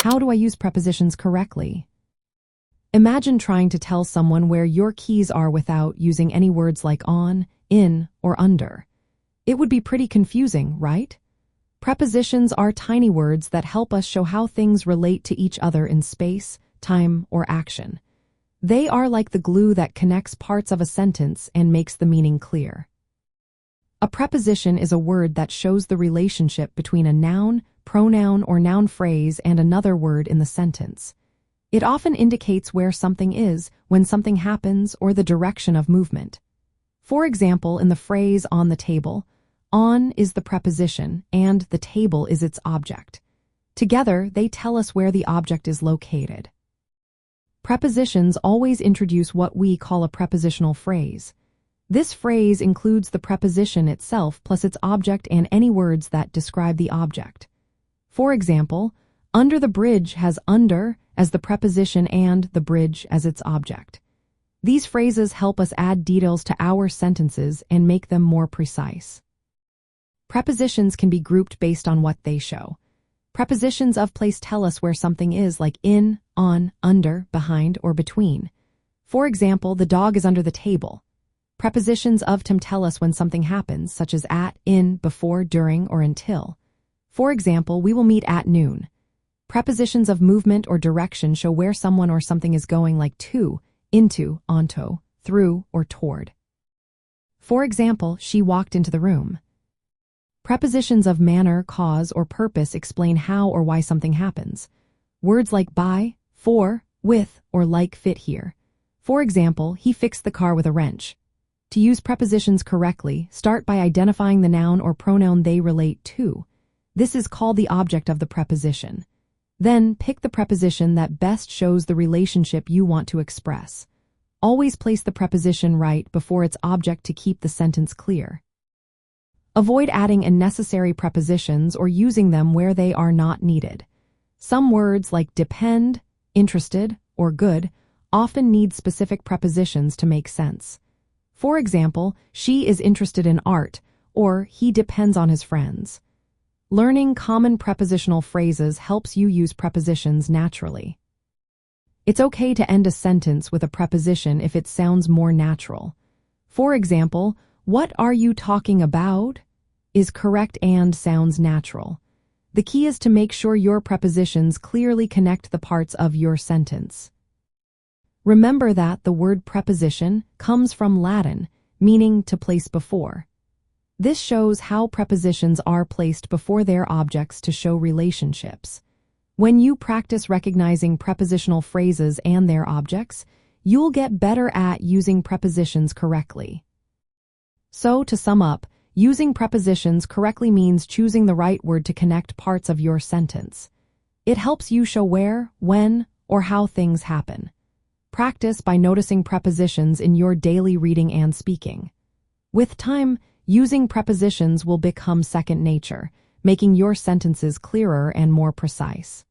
How do I use prepositions correctly? Imagine trying to tell someone where your keys are without using any words like on, in, or under. It would be pretty confusing, right? Prepositions are tiny words that help us show how things relate to each other in space, time, or action. They are like the glue that connects parts of a sentence and makes the meaning clear. A preposition is a word that shows the relationship between a noun, pronoun, or noun phrase and another word in the sentence. It often indicates where something is, when something happens, or the direction of movement. For example, in the phrase on the table, on is the preposition and the table is its object. Together, they tell us where the object is located. Prepositions always introduce what we call a prepositional phrase. This phrase includes the preposition itself plus its object and any words that describe the object. For example, under the bridge has under as the preposition and the bridge as its object. These phrases help us add details to our sentences and make them more precise. Prepositions can be grouped based on what they show. Prepositions of place tell us where something is, like in, on, under, behind, or between. For example, the dog is under the table. Prepositions of time tell us when something happens, such as at, in, before, during, or until. For example, we will meet at noon. Prepositions of movement or direction show where someone or something is going, like to, into, onto, through, or toward. For example, she walked into the room. Prepositions of manner, cause, or purpose explain how or why something happens. Words like by, for, with, or like fit here. For example, he fixed the car with a wrench. To use prepositions correctly, start by identifying the noun or pronoun they relate to. This is called the object of the preposition. Then, pick the preposition that best shows the relationship you want to express. Always place the preposition right before its object to keep the sentence clear. Avoid adding unnecessary prepositions or using them where they are not needed. Some words like depend, interested, or good often need specific prepositions to make sense. For example, she is interested in art, or he depends on his friends. Learning common prepositional phrases helps you use prepositions naturally. It's okay to end a sentence with a preposition if it sounds more natural. For example, what are you talking about? Is correct and sounds natural. The key is to make sure your prepositions clearly connect the parts of your sentence. Remember that the word preposition comes from Latin, meaning to place before. This shows how prepositions are placed before their objects to show relationships. When you practice recognizing prepositional phrases and their objects, you'll get better at using prepositions correctly. So, to sum up, using prepositions correctly means choosing the right word to connect parts of your sentence. It helps you show where, when, or how things happen. Practice by noticing prepositions in your daily reading and speaking. With time, using prepositions will become second nature, making your sentences clearer and more precise.